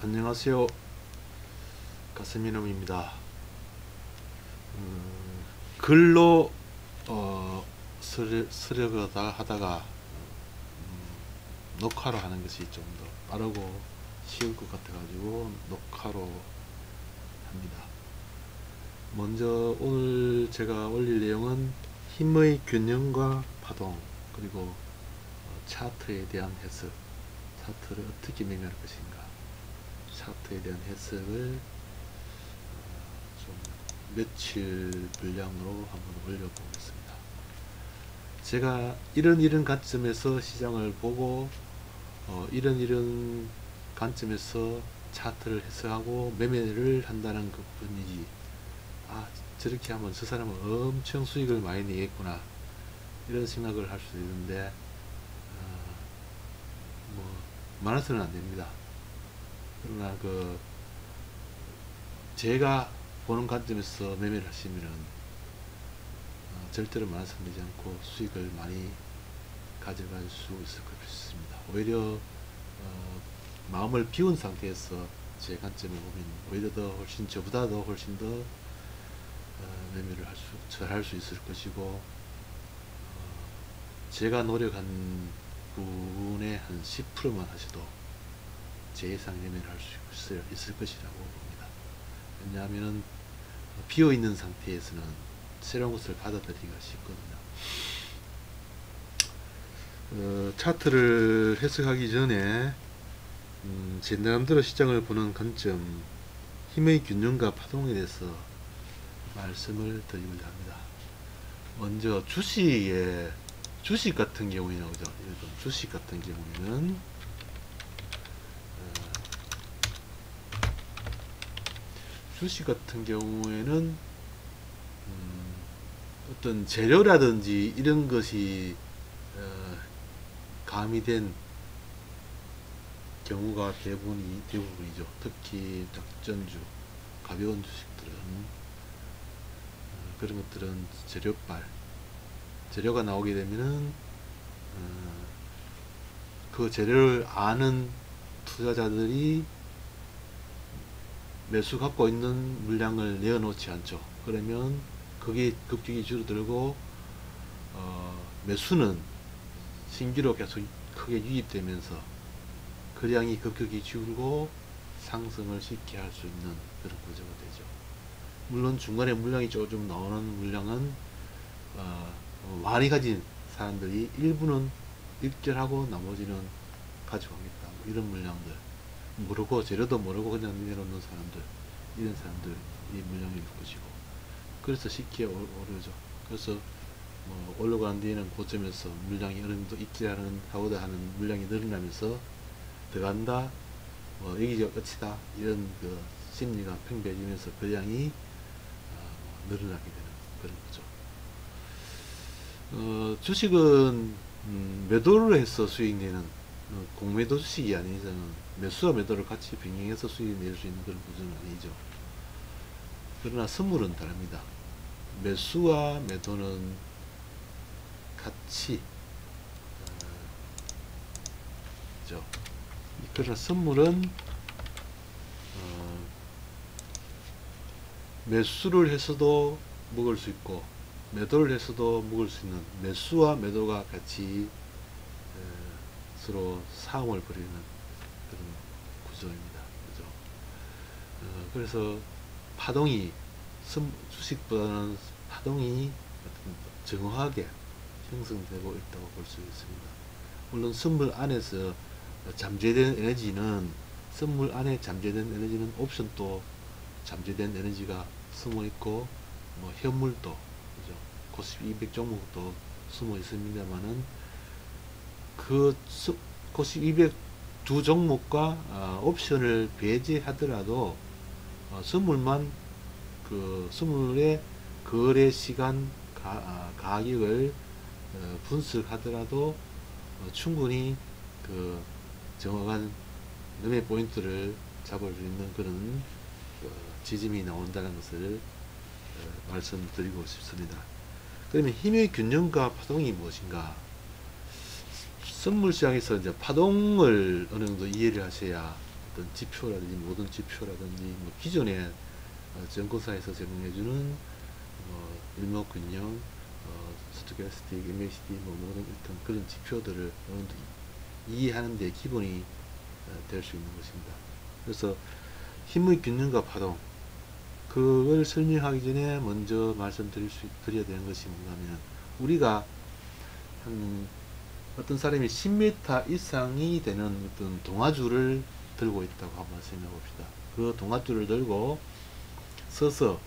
안녕하세요. 가스미놈입니다. 글로 쓰려고 하다가 녹화로 하는 것이 좀 더 빠르고 쉬울 것 같아 가지고 녹화로 합니다. 먼저 오늘 제가 올릴 내용은 힘의 균형과 파동, 그리고 차트에 대한 해석, 차트를 어떻게 매매할 것인가, 차트에 대한 해석을 좀 며칠 분량으로 한번 올려보겠습니다. 제가 이런 관점에서 시장을 보고 이런 관점에서 차트를 해석하고 매매를 한다는 것 뿐이지, 저렇게 하면 저 사람은 엄청 수익을 많이 내겠구나, 이런 생각을 할 수 있는데 많아서는 안 됩니다. 그러나 제가 보는 관점에서 매매를 하시면은 절대로 많아서는 되지 않고 수익을 많이 가져갈 수 있을 것 같습니다. 오히려 마음을 비운 상태에서 제 관점을 보면 오히려 저보다 훨씬 더 매매를 할 수 있을 것이고, 제가 노력한 부분의 한 10%만 하셔도 제 예상 매매를 할 수 있을 것이라고 봅니다. 왜냐하면 비어있는 상태에서는 새로운 것을 받아들이기가 쉽거든요. 차트를 해석하기 전에 제 나름대로 시장을 보는 관점, 힘의 균형과 파동에 대해서 말씀을 드리고자 합니다. 먼저 주식 같은 경우에는, 주식 같은 경우에는 어떤 재료라든지 이런 것이 가미된 경우가 대부분이죠. 특히 작전주, 가벼운 주식들은 그런 것들은 재료가 나오게 되면은 그 재료를 아는 투자자들이 매수 갖고 있는 물량을 내어놓지 않죠. 그러면 그게 급격히 줄어들고 매수는 신규로 계속 크게 유입되면서 거래량이 급격히 줄고 상승을 쉽게 할 수 있는 그런 구조가 되죠. 물론 중간에 물량이 조금 나오는 물량은 많이 가진 사람들이 일부는 일결하고 나머지는 가져가겠다, 이런 물량들, 재료도 모르고 그냥 내놓는 사람들, 이런 사람들이 물량이 있을 것이고, 그래서 쉽게 오르죠. 그래서 올라가는 뒤에는 고점에서 물량이 어느 정도 하고자 하는 물량이 늘어나면서 들어간다, 여기가 끝이다, 이런 심리가 팽배해지면서 거래량이 늘어나게 되는 그런 거죠. 주식은 매도를 해서 수익 내는 공매도 주식이 아닌 이상은 매수와 매도를 같이 병행해서 수익을 낼 수 있는 그런 구조는 아니죠. 그러나 선물은 다릅니다. 매수와 매도는 같이 그러나 선물은 매수를 해서도 먹을 수 있고 매도를 해서도 먹을 수 있는, 매수와 매도가 같이 서로 싸움을 벌이는 그런 구조입니다. 그죠? 그래서 파동이 주식보다는 파동이 정확하게 형성되고 있다고 볼 수 있습니다. 물론 선물 안에서 잠재된 에너지는, 선물 안에 잠재된 에너지는 옵션도 잠재된 에너지가 숨어 있고, 현물도, 그죠? 코스피 200 종목도 숨어 있습니다만은 코스피 200 두 종목과 옵션을 배제하더라도 선물만 선물의 거래 시간 가격을 분석하더라도 충분히 정확한 매매 포인트를 잡을 수 있는 그런 지짐이 나온다는 것을 말씀드리고 싶습니다. 그러면 힘의 균형과 파동이 무엇인가? 선물 시장에서 이제 파동을 어느 정도 이해를 하셔야 어떤 지표라든지 모든 지표라든지 뭐 기존에 증권사에서 제공해주는 일목균형, 스토캐스틱, MACD 뭐 모든 어떤 그런 지표들을 어느 정도 이해하는 데 기본이 될 수 있는 것입니다. 그래서 힘의 균형과 파동, 그걸 설명하기 전에 먼저 드려야 되는 것이 뭐냐면, 우리가 어떤 사람이 10m 이상이 되는 어떤 동아줄을 들고 있다고 한번 생각해 봅시다. 그 동아줄을 들고 서서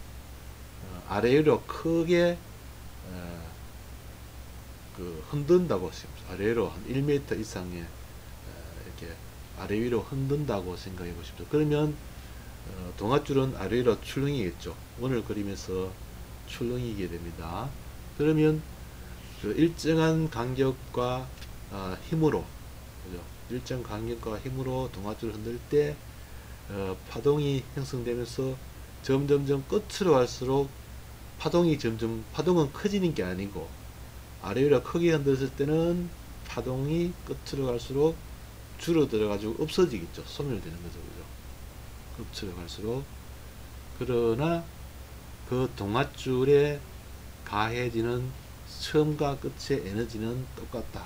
아래 위로 크게 흔든다고 하십시오. 아래 위로 한 1m 이상의 이렇게 아래 위로 흔든다고 생각해 보십시오. 그러면 동아줄은 아래 위로 출렁이겠죠. 원을 그리면서 출렁이게 됩니다. 그러면 그 일정한 간격과 힘으로, 그죠? 일정 간격과 힘으로 동아줄을 흔들 때 파동이 형성되면서 점점점 끝으로 갈수록 파동은 커지는 게 아니고, 아래 위로 크게 흔들었을 때는 파동이 끝으로 갈수록 줄어들어 가지고 없어지겠죠. 소멸되는 거죠. 그죠? 끝으로 갈수록. 그러나 그 동아줄에 가해지는 처음과 끝의 에너지는 똑같다.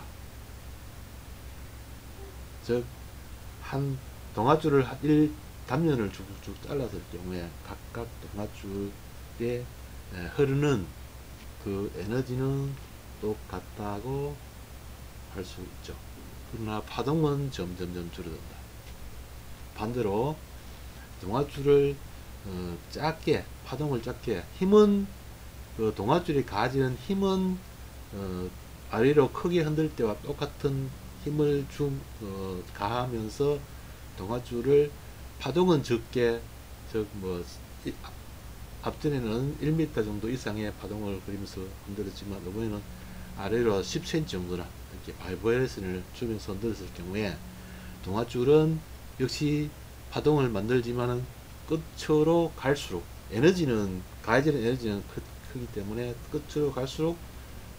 즉, 한 동아줄을 단면을 쭉쭉 잘랐을 경우에 각각 동아줄에 흐르는 그 에너지는 똑같다고 할 수 있죠. 그러나 파동은 점점점 줄어든다. 반대로 동아줄을 파동을 작게, 힘은 그 동아줄이 가지는 힘은 아래로 크게 흔들 때와 똑같은 힘을 가하면서 동아줄을 파동은 적게, 앞전에는 1m 정도 이상의 파동을 그리면서 흔들었지만 이번에는 아래로 10cm 정도나 이렇게 바이브레이션을 주면서 흔들었을 경우에 동아줄은 역시 파동을 만들지만은 끝으로 갈수록 가해지는 에너지는 크기 때문에 끝으로 갈수록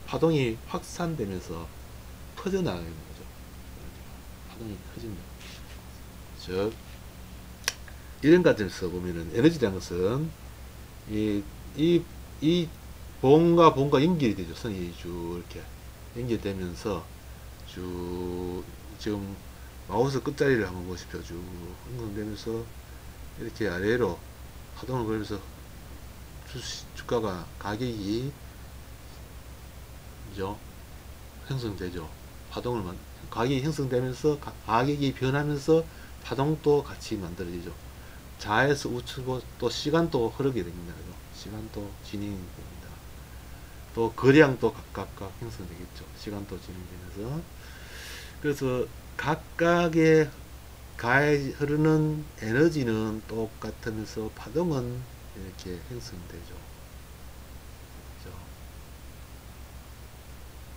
파동이 확산되면서 퍼져나가는 거죠. 파동이 커집니다. 즉, 이런 과정에서 보면은 에너지라는 것은 이 봉과 연결이 되죠. 선이 쭉 이렇게 연결되면서 지금 마우스 끝자리를 한번 보십시오. 쭉 형성되면서 이렇게 아래로 파동을 걸면서 주가가 가격이 형성되죠. 가격이 형성되면서 가격이 변하면서 파동도 같이 만들어지죠. 좌에서 우측으로 또 시간도 흐르게 됩니다. 시간도 진행이 됩니다. 또 거량도 각각 형성되겠죠. 시간도 진행되면서. 그래서 각각의 흐르는 에너지는 똑같으면서 파동은 이렇게 형성되죠. 그렇죠?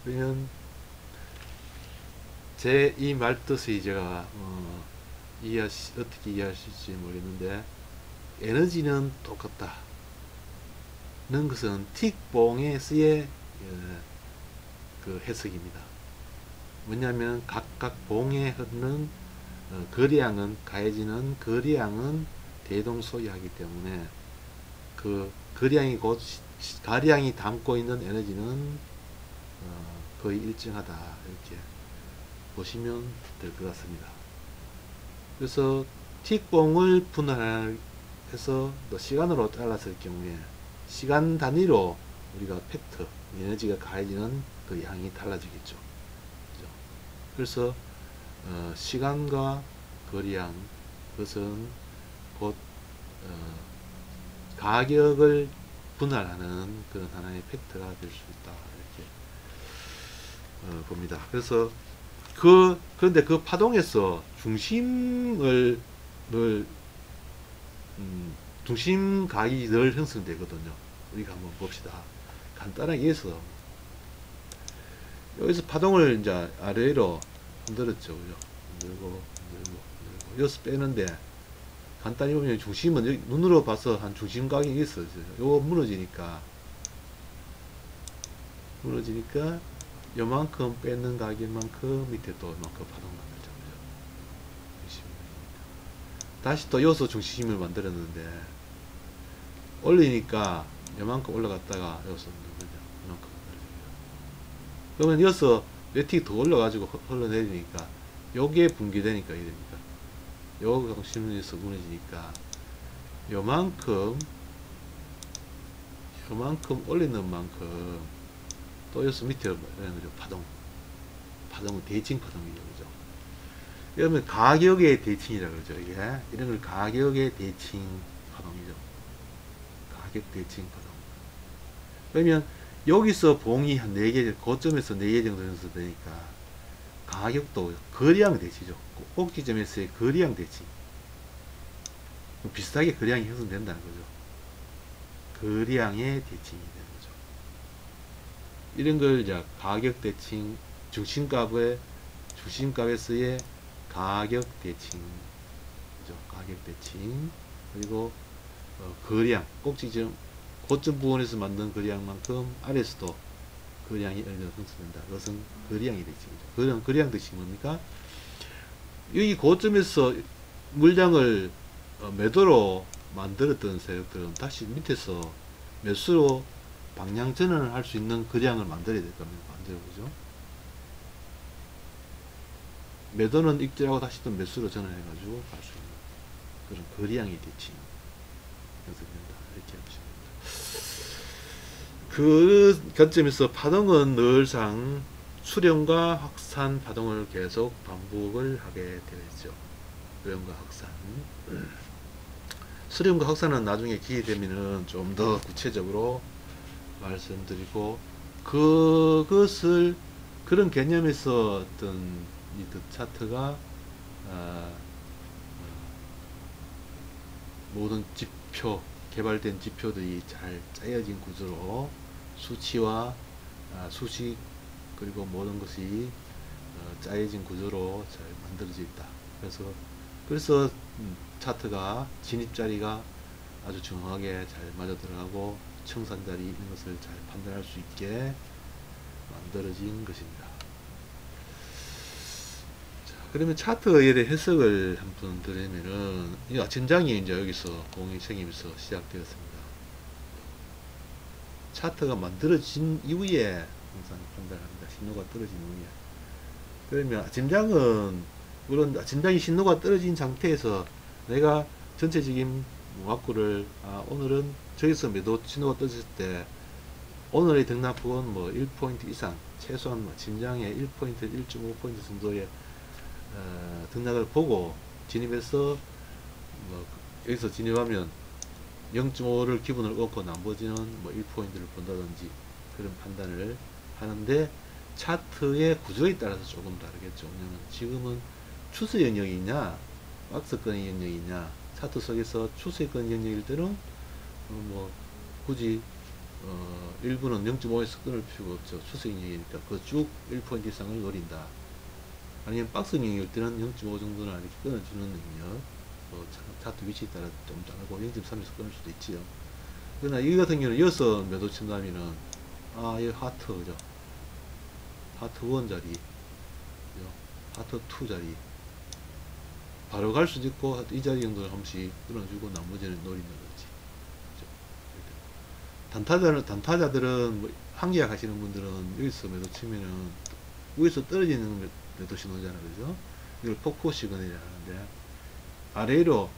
그러면 제 이 말뜻이 제가 어떻게 이해하실지 모르겠는데, 에너지는 똑같다 는 것은 틱봉에서의 그 해석입니다. 뭐냐면 각각 봉에 흐르는 거리량은, 가해지는 거리량은 대동소이하기 때문에 그 가량이 담고 있는 에너지는 거의 일정하다, 이렇게 보시면 될 것 같습니다. 그래서 틱봉을 분할해서 또 시간으로 잘랐을 경우에 시간 단위로 우리가 팩터, 에너지가 가해지는 그 양이 달라지겠죠. 그죠? 그래서 시간과 거리량, 그것은 곧 가격을 분할하는 그런 하나의 팩터가 될 수 있다, 이렇게 봅니다. 그래서 그런데 그 파동에서 중심 각이 늘 형성되거든요. 우리가 한번 봅시다. 간단하게 해서 여기서 파동을 이제 아래로 흔들었죠. 그죠? 흔들고 여기서 빼는데, 간단히 보면 중심은 여기 눈으로 봐서 한 중심 각이 있어요. 요거 무너지니까 요만큼 뺏는 가격만큼 밑에 또 요만큼 파동 만들죠. 다시 또 여기서 중심을 만들었는데 올리니까 요만큼 올라갔다가 여기서 요만큼 올라가요. 그러면 여기서 매틱이 더 올라가지고 흘러내리니까 요게 붕괴되니까 이게 됩니까? 요거 중심에서 무너지니까 요만큼 올리는 만큼 또 여기서 밑에 이런 거죠. 파동은 대칭 파동이죠. 그죠? 이러면 가격의 대칭이라 그러죠. 이게 이런 걸 가격의 대칭 파동이죠. 가격 대칭 파동. 그러면 여기서 봉이 한 4개, 고점에서 4개 정도 되니까 가격도 거래량 대치죠. 꼭지점에서의 거래량 대치. 비슷하게 거래량이 형성된다는 거죠. 거래량의 대칭이 되는 거죠. 이런 걸 이제 가격 대칭, 중심값에서의 가격 대칭, 그죠? 가격 대칭. 그리고 거래량, 꼭지점, 고점 부분에서 만든 거래량만큼 아래에서도 거래량이 어느 정도 형성된다. 그것은 거래량이 대칭이죠. 거래량 대칭이 뭡니까? 여기 고점에서 물량을 매도로 만들었던 세력들은 다시 밑에서 매수로 방향 전환을 할 수 있는 거래량을 만들어야 될 겁니다. 만들어보죠. 매도는 익절하고 다시 또 매수로 전환해가지고 갈 수 있는 그런 거래량이 대칭 형성된다. 이렇게 보시면 그 관점에서 파동은 늘상 수렴과 확산 파동을 계속 반복을 하게 되겠죠. 수렴과 확산. 수렴과 확산은 나중에 기회 되면은 좀 더 구체적으로 말씀드리고, 그것을 그런 개념에서 어떤 이 차트가 모든 지표, 개발된 지표들이 잘 짜여진 구조로 수치와 수식 그리고 모든 것이 짜여진 구조로 잘 만들어져 있다. 그래서 차트가 진입자리가 아주 정확하게 잘 맞아 들어가고 청산자리 이런 것을 잘 판단할 수 있게 만들어진 것입니다. 자, 그러면 차트에 대해 해석을 한번 드리면은 이 아침장이 이제 여기서 공이 생기면서 시작되었습니다. 차트가 만들어진 이후에 항상 판단합니다. 신호가 떨어진 이후에. 그러면 아침장은 물론 아침장이 신호가 떨어진 상태에서 내가 전체적인 와꾸를 오늘은 저기서 매도 신호가 떨어졌을 때 오늘의 등락폭은 뭐 1포인트 이상 최소한 아침장에 1포인트 1.5포인트 정도의 등락을 보고 진입해서 뭐 여기서 진입하면 0.5를 기본으로 얻고 나머지는 뭐 1포인트를 본다든지 그런 판단을 하는데 차트의 구조에 따라서 조금 다르겠죠. 왜냐면 지금은 추세 영역이 있냐 박스권의 영역이 있냐, 차트 속에서 추세권 영역일 때는 뭐 굳이 일부는 0.5에서 끊을 필요가 없죠. 추세 영역이니까 그 쭉 1포인트 이상을 노린다. 아니면 박스 영역일 때는 0.5 정도는 이렇게 끊어주는 영역, 차트 위치에 따라 좀 다르고 0.3에서 끊을 수도 있지요. 그러나 이 같은 경우는 이어서 매도 친다면은 이 하트, 그죠? 하트 1 자리, 그죠? 하트 2 자리 바로 갈 수도 있고 이 자리 정도를 한 번씩 끊어주고 나머지는 노리는 거지. 그죠? 단타자들은 뭐 한계약 하시는 분들은 여기서 매도 치면은 위에서 떨어지는 매도 신호잖아, 그죠? 이걸 포커 시그널이라 하는데 아래로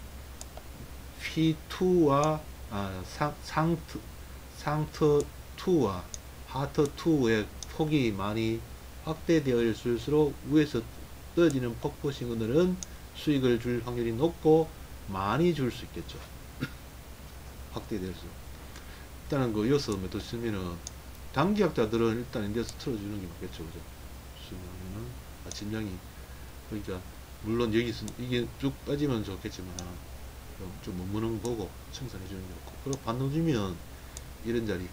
P2와 상트 2와 하트 2의 폭이 많이 확대되어 있을수록 위에서 떨어지는 폭포 시그널은 수익을 줄 확률이 높고 많이 줄 수 있겠죠. 확대될수록. 일단은 그 이어서 매도 쓰면은 단기약자들은 일단 인데스 틀어주는 게 맞겠죠, 그죠? 쓰면은 아침장이 그러니까 물론 여기서 이게 쭉 빠지면 좋겠지만 좀 머무는 거 보고 청산해 주는 게 좋고, 그리고 반등 주면 이런 자리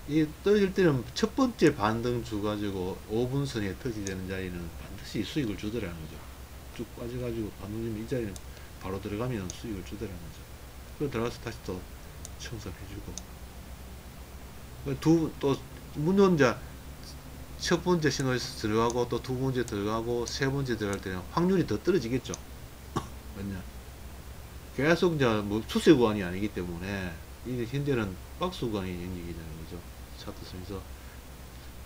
이 떨어질 때는 첫 번째 반등 주 가지고 5분선에 터지되는 자리는 반드시 수익을 주더라는 거죠. 쭉 빠져가지고 반등 주면 이 자리는 바로 들어가면 수익을 주더라는 거죠. 그리고 들어가서 다시 또 청산해주고 또 물론 이제 첫 번째 신호에서 들어가고 또 두 번째 들어가고 세 번째 들어갈 때는 확률이 더 떨어지겠죠. 왜냐 계속 이제 뭐 추세 구간이 아니기 때문에 이 현재는 박스 구간이 인력이라는 거죠. 차트 속에서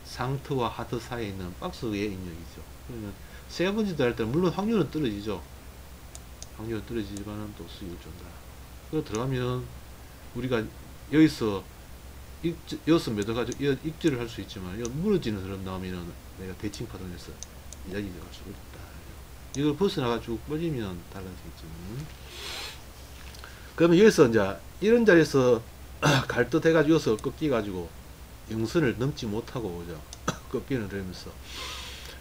상트와 하트 사이에 있는 박스의 인력이죠. 그러면 세 번째도 할 때 물론 확률은 떨어지죠. 확률은 떨어지지만은 또 수익을 준다. 그거 들어가면 우리가 여기서 여기서 매도 가지고 입질을 할 수 있지만 무너지는 흐름 나오면은 내가 대칭 파동에서 이야기가 갈 수 있다. 이걸 벗어나가지고 빠지면 달라지겠지만, 그러면 여기서 이제 이런 자리에서 갈 듯 해가지고 여기서 꺾여가지고 영선을 넘지 못하고 그죠? 꺾이는 흐름에서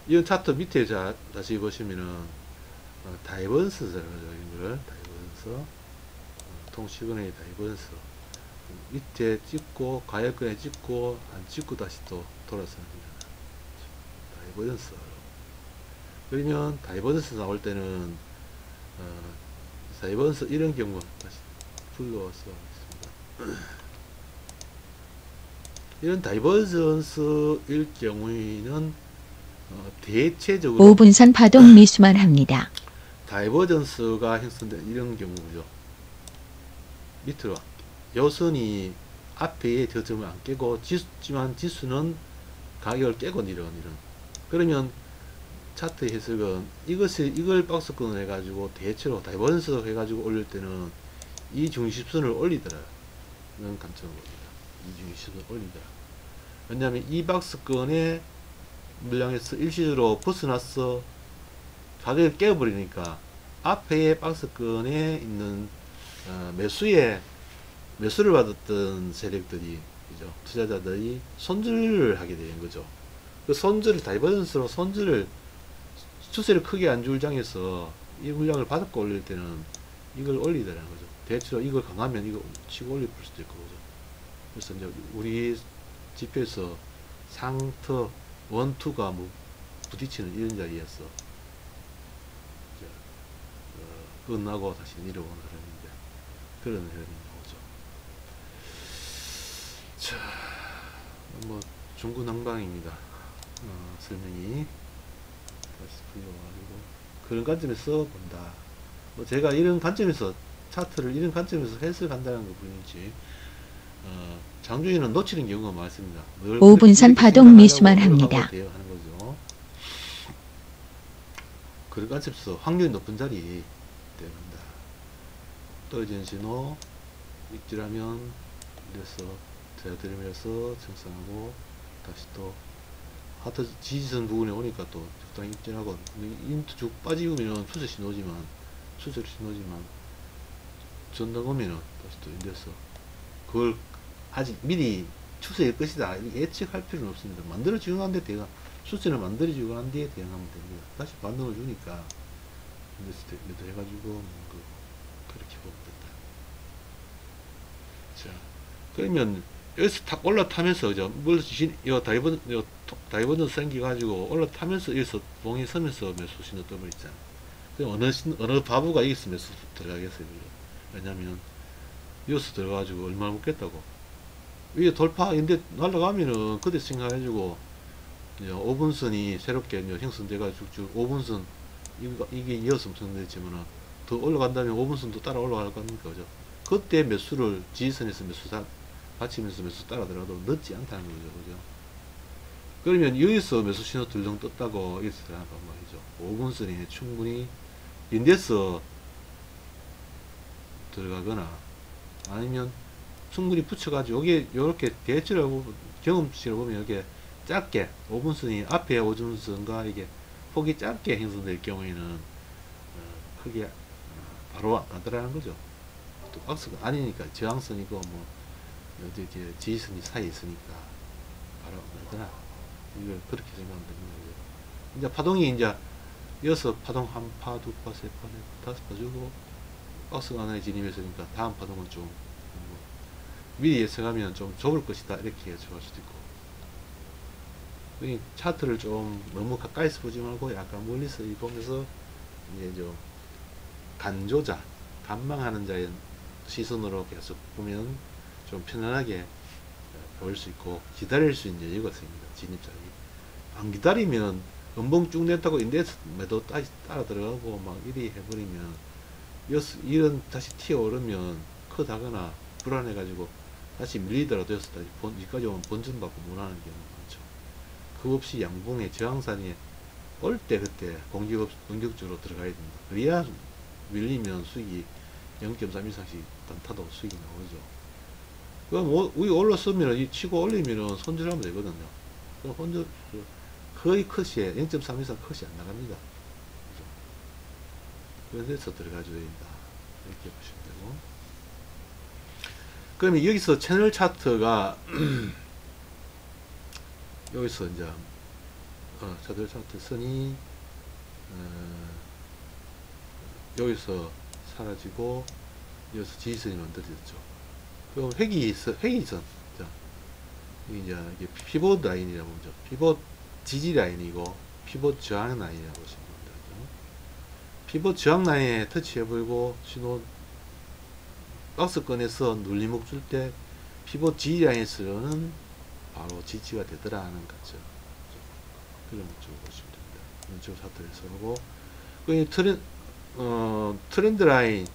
이 차트 밑에 다시 보시면은 다이버전스라고 하죠. 이거를 다이버전스, 통시근의 다이버전스 밑에 찍고 가격권에 찍고 안 찍고 다시 또 돌아서는 다이버전스. 그러면 다이버전스 나올 때는 다이버전스 이런 경우 다시 불러서 하겠습니다. 이런 다이버전스일 경우에는 대체적으로 5분선 파동 미수만 합니다. 다이버전스가 형성된 이런 경우죠. 밑으로 여선이 앞에 저점을 안 깨고 지수지만 지수는 가격을 깨고 내려온 이런. 그러면 차트 해석은 이걸 박스권을 해가지고 대체로 다이버전스 해가지고 올릴 때는 이 중심선을 올리더라. 이런 관점을 봅니다. 이 중심선을 올리더라. 왜냐하면 이 박스권의 물량에서 일시적으로 벗어나서 가격을 깨버리니까 앞에 박스권에 있는 매수를 받았던 세력들이, 그죠? 투자자들이 손절을 하게 되는 거죠. 그 손절을 다이버전스로 손절을 추세를 크게 안 줄 장에서 이 물량을 받고 올릴 때는 이걸 올리더라는 거죠. 대체로 이걸 강하면 이거 치고 올릴 수도 있고, 그죠? 그래서 이제 우리 지표에서 상터 1, 2가 뭐 부딪히는 이런 자리에서 끝나고 다시 내려오는 흐름인데, 그런 흐름이 나오죠. 자, 뭐 중구난방입니다. 설명이 다시 풀려가지고 그런 관점에서 본다. 뭐 제가 이런 관점에서 차트를 이런 관점에서 해석한다는 것 뿐이지, 장중에는 놓치는 경우가 많습니다. 5분선 파동 미수만 합니다. 하는 거죠. 그런 관점에서 확률이 높은 자리 된다. 떨어지는 신호 입질하면 이래서 들면서 정상하고 다시 또 하트 지지선 부분에 오니까 또 적당히 입질하고, 인트 쭉 빠지면 추세 신호지만 전당 오면은 다시 또 인데서 그걸 아직 미리 추세의 것이다 예측할 필요는 없습니다. 만들어지고 한 데 대응, 추세를 만들어지고 한 뒤에 대응하면 됩니다. 다시 반등을 주니까 인데서 해가지고 그렇게 보면 된다. 자, 그러면 여기서 탁 올라타면서 그죠? 다이버전스 생겨가지고 올라타면서 여기서 봉이 서면서 매수 신호 떠버리잖아. 어느 바보가 여기서 매수 들어가겠어요. 왜냐면 여기서 들어가가지고 얼마나 먹겠다고. 위에 돌파인데 날아가면은 그때 생각해가지고 5분선이 새롭게 형성돼가지고 쭉 5분선 이게 이어서 형성됐지만은 더 올라간다면 5분선도 따라 올라갈 겁니까, 그죠? 그때 매수를 지지선에서 매수 받치면서 매수 따라 들어가도 늦지 않다는 거죠, 그죠? 그러면 여기서 매수 신호 들렁 떴다고 여기서 들어간단 말이죠. 5분선이 충분히 인데서 들어가거나 아니면 충분히 붙여가지고 여기 이렇게 대체로 경험치를 보면 이렇게 짧게 5분선이 앞에 5분선과 이게 폭이 짧게 형성될 경우에는 크게 바로 안 들어가는 거죠. 또 박스가 아니니까 저항선이고 뭐 어디 이렇게 지지선이 사이에 있으니까 바로 안 되더라. 이걸 그렇게 생각하면 되는 거죠. 이제 파동이 이제 이어서 파동 한 파, 두 파, 세 파, 네 파, 다섯 파 주고 박스가 안에 진입했으니까 다음 파동은 좀 미리 예측하면 좀 좁을 것이다 이렇게 예측할 수도 있고, 차트를 좀 너무 가까이서 보지 말고 약간 멀리서 보면서 이제 좀 간조자, 간망하는 자의 시선으로 계속 보면 좀 편안하게 볼 수 있고 기다릴 수 있는 여유가 생깁니다. 진입자리 안 기다리면 음봉 쭉 냈다고 인데스 매도 따라 들어가고 막 이리 해버리면 이런 다시 튀어오르면 크다거나 불안해가지고 다시 밀리더라도 여기까지 오면 본전받고 못하는 경우가 많죠. 그 없이 양봉의 저항선에 올 때 그때 공격적으로 들어가야 됩니다. 그래야 밀리면 수익이 0.3 이상씩 단타도 수익이 나오죠. 그럼 위에 올랐으면 이 치고 올리면 손절하면 되거든요. 그럼 거의 컷이 0.3 이상 컷이 안 나갑니다. 그런 데서 들어가줘야 된다. 이렇게 보시면 되고. 그러면 여기서 채널 차트가 여기서 이제 채널 차트 선이 여기서 사라지고 여기서 지지선이 만들어졌죠. 그럼 회기선 자, 이게 피봇 라인이라고 하죠. 피봇 지지 라인이고 피봇 저항 라인이라고 보시면 됩니다. 피봇 저항 라인에 터치해버리고 신호 박스권에서 눌림목 줄 때 피봇 지지 라인에서는 바로 지지가 되더라 하는 거죠. 그런 쪽으로 보시면 됩니다. 이런 쪽으로 차트에서 하고 트렌드 라인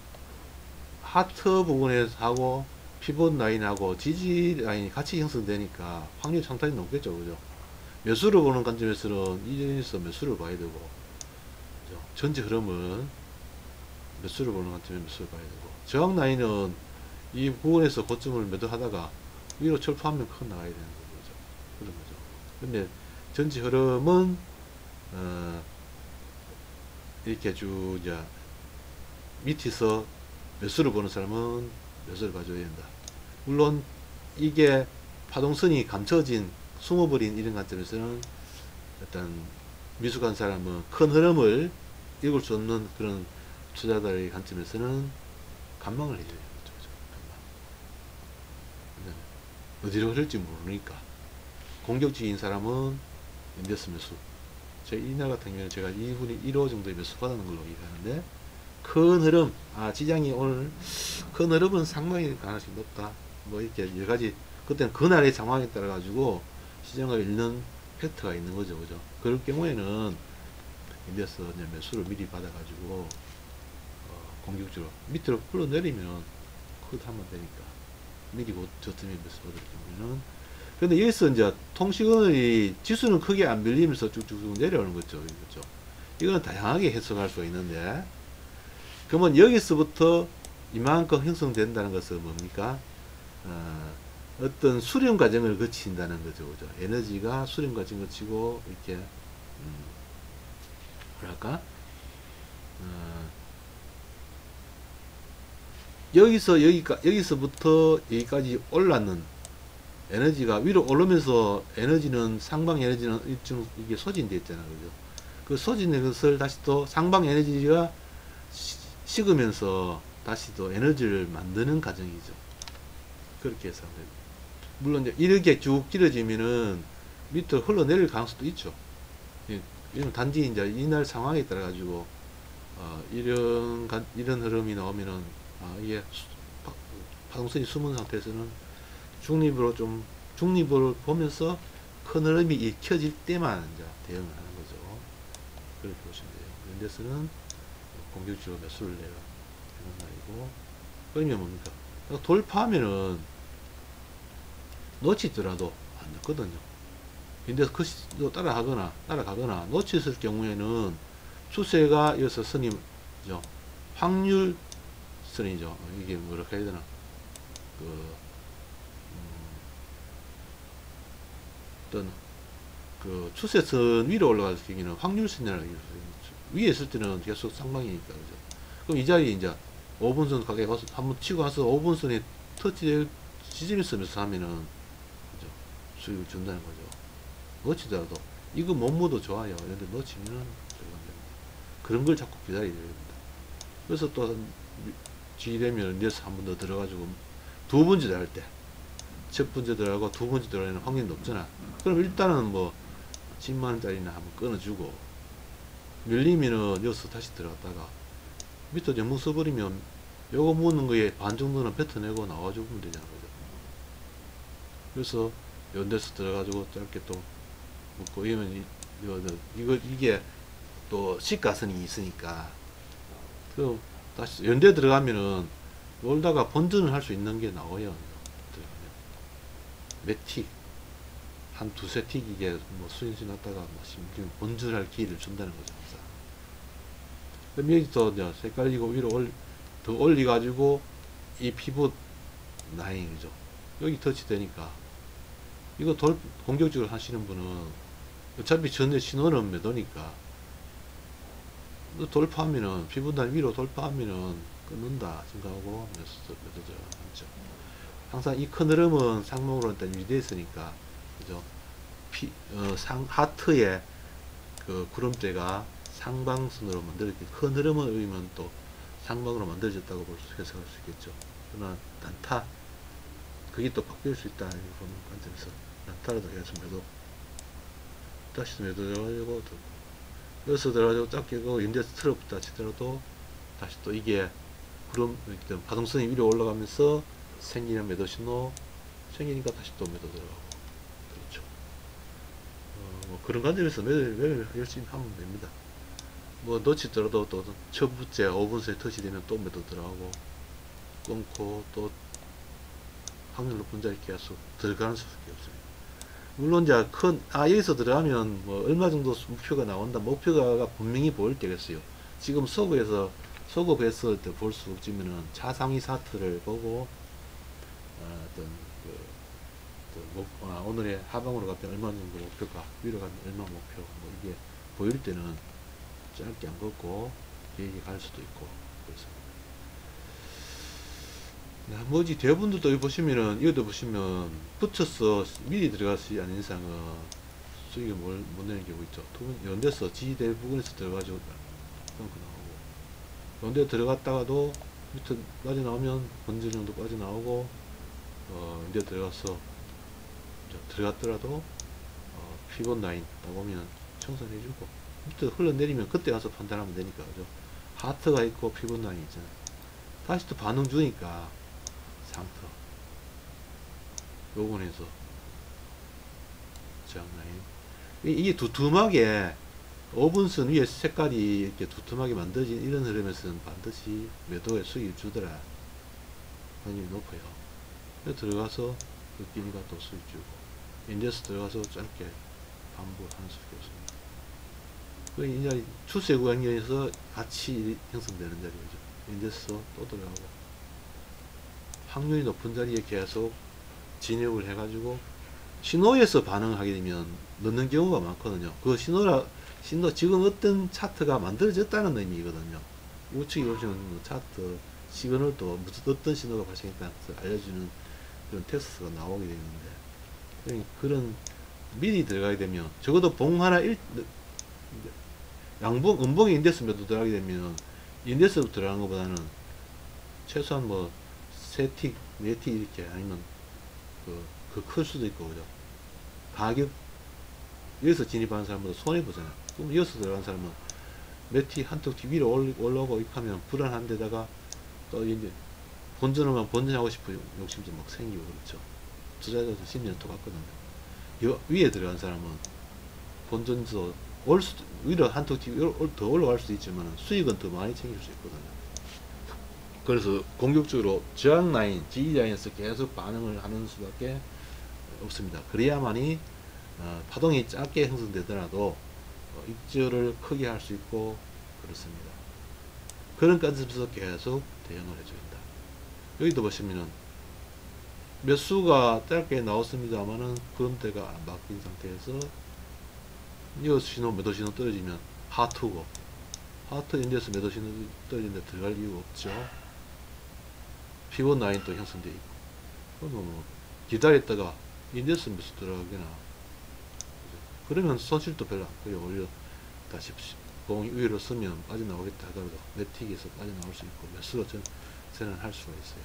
하트 부분에서 하고 피봇 라인하고 지지 라인이 같이 형성되니까 확률 상당히 높겠죠. 그죠? 매수를 보는 관점에서는 이전에서 매수를 봐야 되고, 그죠? 전체 흐름은 매수를 보는 관점에 매수를 봐야 되고, 저항 라인은 이 부분에서 고점을 매도하다가 위로 철수하면 커 나가야 되는 거죠. 그런 거죠. 근데 전체 흐름은 이렇게 쭉 이제 밑에서 매수를 보는 사람은 매수를 봐줘야 된다. 물론 이게 파동선이 감춰진 숨어버린 이런 관점에서는 일단 미숙한 사람은 큰 흐름을 읽을 수 없는 그런 투자자의 관점에서는 관망을 해줘야 되죠. 어디로 흐를지 모르니까. 공격적인 사람은 인데스 매수. 이날 같은 경우는 제가 2분의 1호 정도의 매수 받는 걸로 얘기하는데, 큰 흐름, 시장이 오늘 큰 흐름은 상당히 가능성이 높다. 뭐 이렇게 여러 가지, 그때는 그날의 상황에 따라 가지고 시장을 읽는 팩트가 있는 거죠. 그죠? 그럴 경우에는 인데스 매수를 미리 받아가지고 공격적으로 밑으로 흘러내리면 그것 하면 되니까 미리 저점에 매수 받을 경우에는. 근데 여기서 이제 통신원의 지수는 크게 안 밀리면서 쭉쭉 내려오는 거죠. 그렇죠? 이거는 다양하게 해석할 수가 있는데, 그러면 여기서부터 이만큼 형성된다는 것은 뭡니까? 어떤 수렴 과정을 거친다는 거죠. 그죠? 에너지가 수렴 과정을 거치고 이렇게 뭐랄까? 여기서부터 여기까지 올랐는 에너지가 위로 오르면서 에너지는 상방 에너지는 일종 이게 소진되어 있잖아요. 그죠? 그 소진된 것을 다시 또 상방 에너지가 식으면서 다시 또 에너지를 만드는 과정이죠. 그렇게 해서 물론 이제 이렇게 쭉 길어지면은 밑으로 흘러내릴 가능성도 있죠. 이건 단지 이제 이날 상황에 따라 가지고 이런 흐름이 나오면은 이게 파동선이 숨은 상태에서는 중립을 보면서 큰 흐름이 익혀질 때만 이제 대응을 하는 거죠. 그렇게 보시면 돼요. 이런 데서는 공격적으로 매수를 내가 하는 날이고, 그러면 뭡니까? 돌파하면은 놓치더라도 안 넣거든요. 근데 그 따라가거나 놓쳤을 경우에는 추세가 여기서 선이죠. 확률 선이죠. 이게 뭐라 해야 되나? 어떤 그 추세선 위로 올라갈 경우에는 확률선이라고 얘기해요. 위에 있을 때는 계속 상방이니까, 그죠? 그럼 이 자리에 이제 5분선 가게 가서 한번 치고 가서 5분선에 터치 지점에서 매수 하면은, 그죠? 수익을 준다는 거죠. 놓치더라도 이거 못모도 좋아요. 그런데 놓치면은 들어갑니다. 그런 걸 자꾸 기다려야 됩니다. 그래서 또 지되면 내서 한 번 더 들어가지고 두 번째 들어갈 때, 첫 번째 들어가고 두 번째 들어가는 확률이 높잖아. 그럼 일단은 뭐 10만원짜리나 한번 끊어주고, 밀리면은 여기서 다시 들어갔다가 밑에 전문 써버리면 요거 묻는 거에 반 정도는 뱉어내고 나와주면 되잖아. 그죠? 그래서 요 데서 들어가지고 짧게 또 먹고, 이러면 이게 또 시가선이 있으니까 그 다시 연대 들어가면은 놀다가 본전을 할 수 있는 게 나와요. 들어가면 매틱 한 두세 틱 이게 뭐 수익이 났다가 뭐 본전할 기회를 준다는 거죠. 항상. 그럼 여기서 이제 색깔이고 위로 더 올리 가지고 이 피봇 라인이죠. 여기 터치 되니까 이거 공격적으로 하시는 분은 어차피 전에 신호는 매도니까 돌파하면은 피봇 라인 위로 돌파하면은 끊는다 생각하고 매도 들어가죠. 항상 이 큰 흐름은 상봉으로 일단 유지되어 있으니까 그죠. 하트의 그 구름대가 상방선으로 만들어진 큰 흐름을 의미면 또 상방으로 만들어졌다고 해석할 수 있겠죠. 그러나 단타 그게 또 바뀔 수 있다 이렇게 보는 관점에서 단타라도 계속 매도 다시 매도 들어가지고 여기서 들어가지고 짝끼고 인덱스 틀어붙다 치더라도 다시 또 이게 구름 파동선이 위로 올라가면서 생기는 매도 신호 생기니까 다시 또 매도 들어가고 그렇죠. 뭐 그런 관점에서 매를 열심히 하면 됩니다. 뭐 놓치더라도 또 첫 번째 5분선에 터치되면 또 매도 들어가고 끊고 또 확률 높은 자리 계속 들어가는 수밖에 없습니다. 물론 이제 여기서 들어가면 뭐 얼마 정도 목표가 나온다. 목표가 분명히 보일 때겠어요. 지금 소급에서 볼 수 없지만은 차상위 차트를 보고 오늘의 하방으로 가면 얼마 정도 목표가 위로 가면 얼마 목표 뭐 이게 보일 때는 짧게 안 걷고 길게 갈 수도 있고 그렇습니다. 나머지 대부분들도 여기 보시면은 이것도 보시면 붙여서 미리 들어가지 않은 이상은 수익을 못 내는 경우 있죠. 이런 데서 지대 부근에서 들어가지고 나오고 이런 데 들어갔다가도 밑에 빠져나오면 번지 정도 빠져나오고 이런 데 들어가서 들어갔더라도 피봇 라인 나오면 청산해주고 밑에 흘러내리면 그때 가서 판단하면 되니까 그죠. 하트가 있고 피봇 라인이 있잖아요. 다시 또 반응 주니까 상터 요번에서 저항 라인 이게 두툼하게 5분선 위에 색깔이 이렇게 두툼하게 만들어진 이런 흐름에서는 반드시 매도의 수익을 주더라 확률이 높아요. 들어가서 느끼니까 또 수익 주고 인데스 들어가서 짧게 반복하는 수밖에 없습니다. 이 자리 추세 구간에서 같이 형성되는 자리죠. 인데스 또 들어가고 확률이 높은 자리에 계속 진입을 해가지고 신호에서 반응을 하게 되면 넣는 경우가 많거든요. 그 신호 지금 어떤 차트가 만들어졌다는 의미거든요. 우측에 보시면 차트 시그널도 어떤 신호가 발생했다는 것을 알려주는 그런 텍스트가 나오게 되는데 그런 미리 들어가게 되면 적어도 봉 하나 음봉의 인덱스 매도 들어가게 되면 인덱스로 들어가는 것보다는 최소한 뭐 3틱, 4틱 이렇게 아니면 클 수도 있고 그죠. 가격 여기서 진입하는 사람보다 손해보잖아요. 그럼 여기서 들어가는 사람은 몇 틱, 한쪽 틱 위로 올라오고 입하면 불안한 데다가 또 이제 본전하고 싶은 욕심도 막 생기고 그렇죠. 투자자도 심리는 똑같거든요. 위에 들어간 사람은 본전도 위로 한쪽 더 올라갈 수도 있지만 수익은 더 많이 챙길 수 있거든요. 그래서 공격적으로 저항 라인, 지지 라인에서 계속 반응을 하는 수밖에 없습니다. 그래야만이 파동이 짧게 형성되더라도 입절을 크게 할 수 있고 그렇습니다. 그런 관점에서 계속 대응을 해줍니다. 여기도 보시면은 몇 수가 짧게 나왔습니다만은 그런데가 안 바뀐 상태에서 이 신호 매도 신호 떨어지면 하트고 하트 인데스 매도 신호 떨어지는데 들어갈 이유가 없죠. 피봇 라인 또 형성되어 있고 그러면 뭐 기다렸다가 인데스 매수 들어가거나 그러면 손실도 별로 안 커요. 오히려 다시 봉 위로 쓰면 빠져나오겠다 하더라도 매틱에서 빠져나올 수 있고 매수로 전환할 수가 있어요.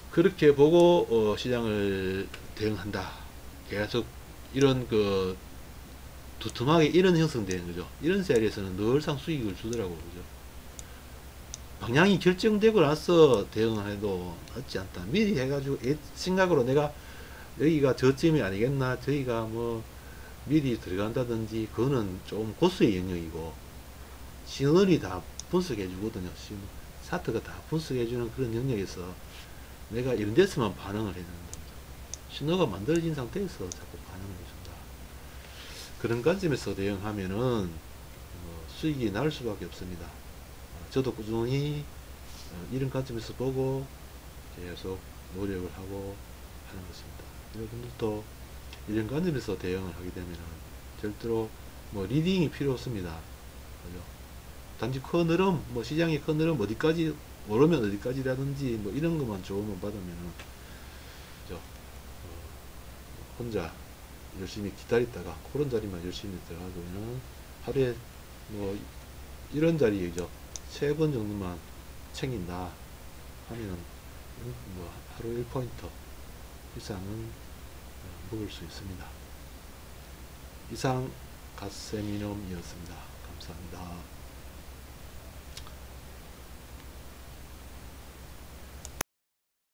그렇게 보고 시장을 대응한다. 계속 이런 두툼하게 이런 형성되는 거죠. 이런 자리에서는 늘상 수익을 주더라고 그죠. 방향이 결정되고 나서 대응을 해도 맞지 않다. 미리 해가지고 생각으로 내가 여기가 저점이 아니겠나, 저희가 뭐 미리 들어간다든지 그거는 좀 고수의 영역이고 시그널이 다 분석해 주거든요. 차트가 다 분석해 주는 그런 영역에서 내가 이런 데서만 반응을 해야 되는 겁니다. 신호가 만들어진 상태에서 자꾸 반응을 해준다. 그런 관점에서 대응하면은 수익이 날 수밖에 없습니다. 저도 꾸준히 이런 관점에서 보고 계속 노력을 하고 하는 것입니다. 여러분들도 이런 관점에서 대응을 하게 되면은 절대로 뭐 리딩이 필요 없습니다. 그죠? 단지 큰 흐름, 뭐 시장의 큰 흐름 어디까지 오르면 어디까지라든지 뭐 이런 것만 조언만 받으면은 그죠? 혼자 열심히 기다리다가 그런 자리만 열심히 들어가면 하루에 뭐 이런 자리죠. 3번 정도만 챙긴다 하면은 뭐 하루 1포인트 이상은 먹을 수 있습니다. 이상 갓세미놈이었습니다. 감사합니다.